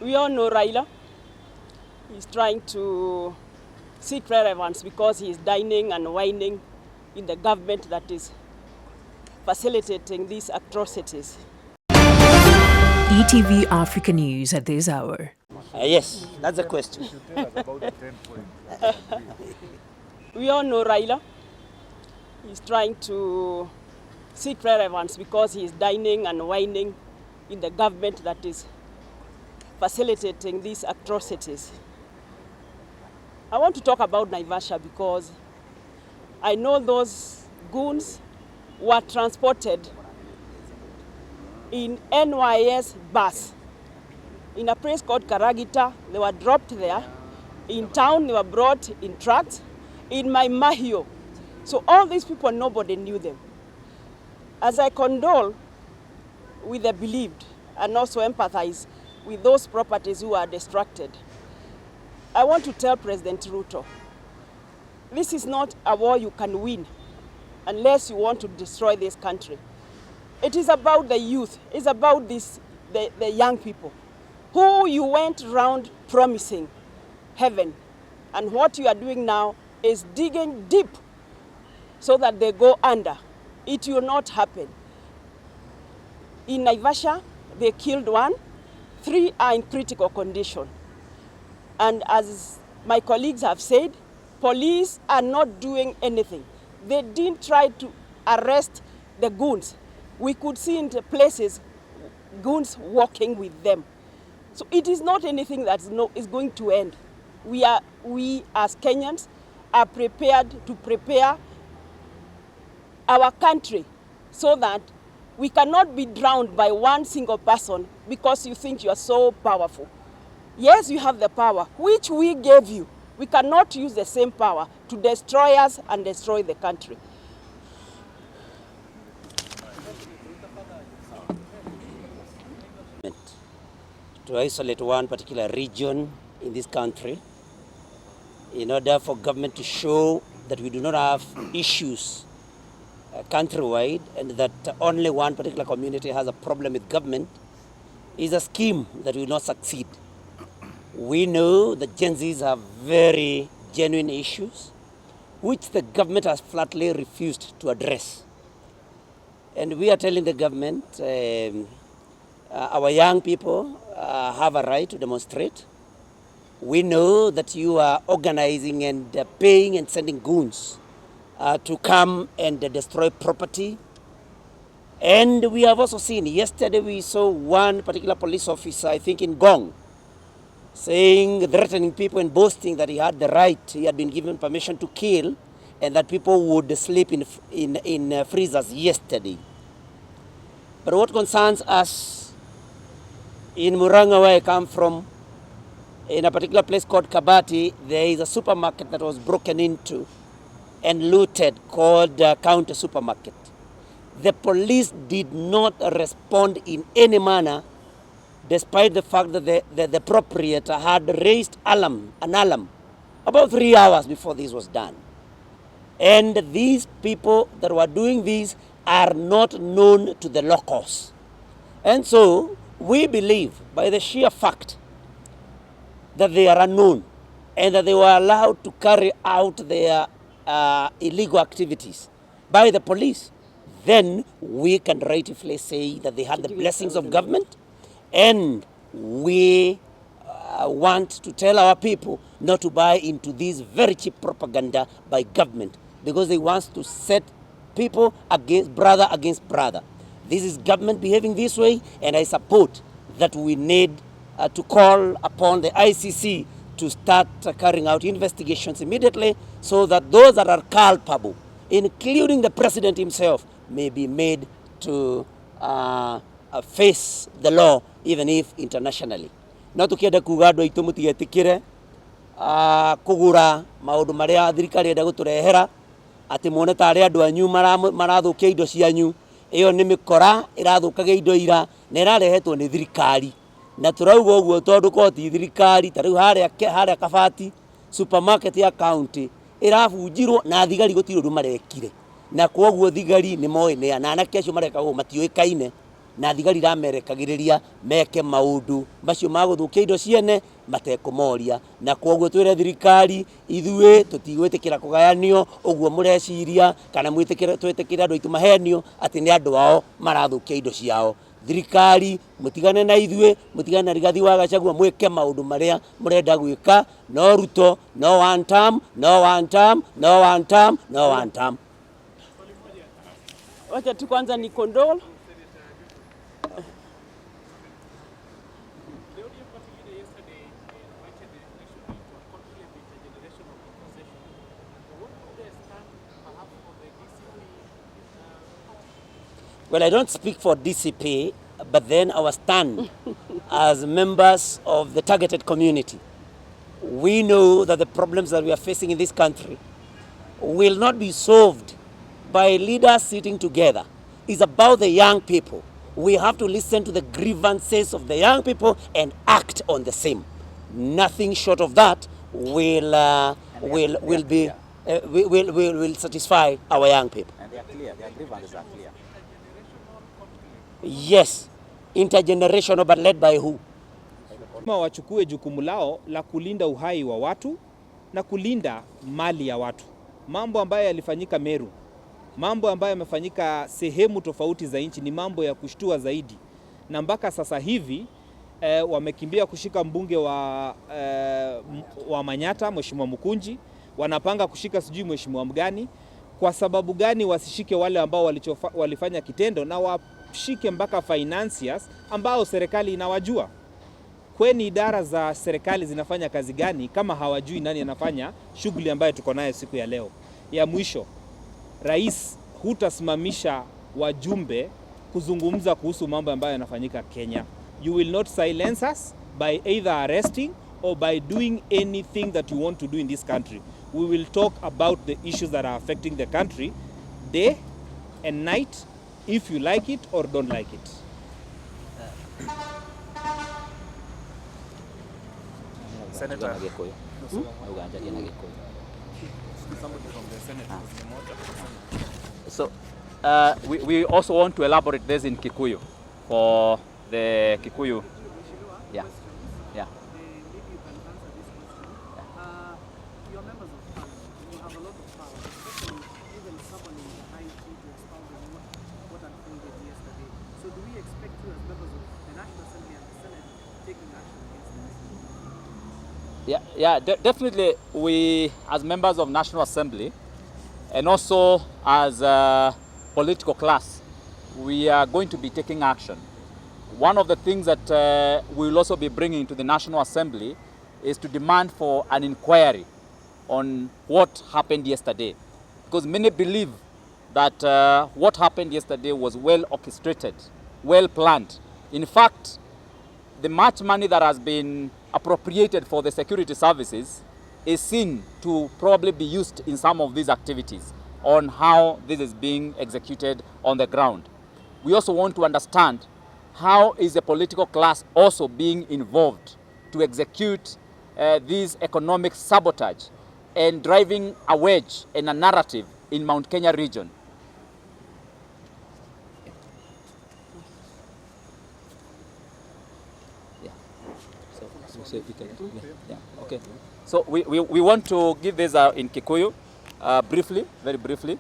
We all know RAILA is trying to seek relevance because he is dining and wining in the government that is facilitating these atrocities. ETV Africa News at this hour. Yes, that's the question. We all know RAILA is trying to seek relevance because he is dining and wining in the government that is facilitating these atrocities. I want to talk about Naivasha because I know those goons were transported in NYS bus. In a place called Karagita, they were dropped there. In town, they were brought in trucks. In Mahio. So all these people, nobody knew them. As I condole with the bereaved and also empathize with those properties who are distracted, I want to tell President Ruto, this is not a war you can win unless you want to destroy this country. It is about the youth. It's about the young people who you went around promising heaven. And what you are doing now is digging deep so that they go under. It will not happen. In Naivasha, they killed one. 3 are in critical condition. And as my colleagues have said, police are not doing anything. They didn't try to arrest the goons. We could see in the places goons walking with them. So it is not anything that is going to end. We as Kenyans are prepared to prepare our country so that we cannot be drowned by one single person because you think you are so powerful. Yes, you have the power, which we gave you. We cannot use the same power to destroy us and destroy the country. To isolate one particular region in this country in order for government to show that we do not have issues countrywide and that only one particular community has a problem with government is a scheme that will not succeed. We know that Gen Zs have very genuine issues which the government has flatly refused to address. And we are telling the government our young people have a right to demonstrate. We know that you are organizing and paying and sending goons to come and destroy property. And we have also seen, yesterday we saw one particular police officer, I think in Gong, threatening people and boasting that he had the right, he had been given permission to kill, and that people would sleep in freezers yesterday. But what concerns us in Murang'a, where I come from, in a particular place called Kabati, there is a supermarket that was broken into and looted called Counter Supermarket. The police did not respond in any manner, despite the fact that the proprietor had raised an alarm about 3 hours before this was done. And these people that were doing this are not known to the locals. And so we believe, by the sheer fact that they are unknown and that they were allowed to carry out their illegal activities by the police, then we can rightfully say that they had the blessings of government. And we want to tell our people not to buy into this very cheap propaganda by government, because they want to set people against brother. This is government behaving this way, and I support that we need to call upon the ICC to start carrying out investigations immediately so that those that are culpable, including the president himself, may be made to face the law, even if internationally. No tukienda kuga andu aitu mutigetikire kugura maundu maria thirikari enda guturehera ati muone tari andu anyu marathukia indo cianyu. Iyo ni mikora irathukagia indo ira na irarehetwo ni thirikari, na turauga uguo tondu ko ti thirikari. Tariu haria Kabati supermarket ya county irabunjirwo na thigari gutiro ndu marekire, na koguo thigari ni moe ne anake acio mareka go matioikaine na thigari ramerekagiriria meke maundu macio maguthukia indo ciene matekumoria na kwoguo twire thirikari ithuĩ tutigwitikira kugayanio uguo mureciria kana mwitikira twetikira andu aitu mahenio ati ni andu ao marathukia indo ciao. Thirikari mutigane na ithuĩ, mutigane na Rigathi wa Gachagua, mwike maundu maria murenda gwika. No Ruto, no one term, no one term, no one term, no one term. Wacha tu kwanza ni condole. Well, I don't speak for DCP, but then our stand as members of the targeted community, we know that the problems that we are facing in this country will not be solved by leaders sitting together. It's about the young people. We have to listen to the grievances of the young people and act on the same. Nothing short of that will satisfy our young people. And they are clear. Their grievances are clear. Yes, intergenerational, but led by who? Wachukue jukumu lao la kulinda uhai wa watu na kulinda mali ya watu. Mambo ambayo yalifanyika Meru, mambo ambayo yamefanyika sehemu tofauti za nchi ni mambo ya kushtua zaidi. Na mpaka sasa hivi wamekimbia kushika mbunge wa Manyata, Mheshimiwa Mukunji, wanapanga kushika sijui mheshimiwa mgani. Kwa sababu gani wasishike wale ambao walifanya kitendo na washike mpaka financiers ambao serikali inawajua? Kweni idara za serikali zinafanya kazi gani kama hawajui nani anafanya shughuli ambayo tuko nayo siku ya leo? Ya mwisho, rais hutasimamisha wajumbe kuzungumza kuhusu mambo ambayo yanafanyika Kenya. You will not silence us by either arresting or by doing anything that you want to do in this country. We will talk about the issues that are affecting the country day and night, if you like it or don't like it. Senator. So we also want to elaborate this in Kikuyu for the Kikuyu. Yeah. Yeah. Your members of parliament, you have a lot of power, especially even someone in the high chief to expound on what unfolded yesterday. So do we expect you as members of the National Assembly and the Senate taking action against this? Definitely we as members of National Assembly and also as a political class, we are going to be taking action. One of the things that we will also be bringing to the National Assembly is to demand for an inquiry on what happened yesterday. Because many believe that what happened yesterday was well orchestrated, well planned. In fact, the much money that has been appropriated for the security services is seen to probably be used in some of these activities on how this is being executed on the ground. We also want to understand how is the political class also being involved to execute this economic sabotage and driving a wedge and a narrative in Mount Kenya region. Okay. So we want to give this in Kikuyu briefly, very briefly.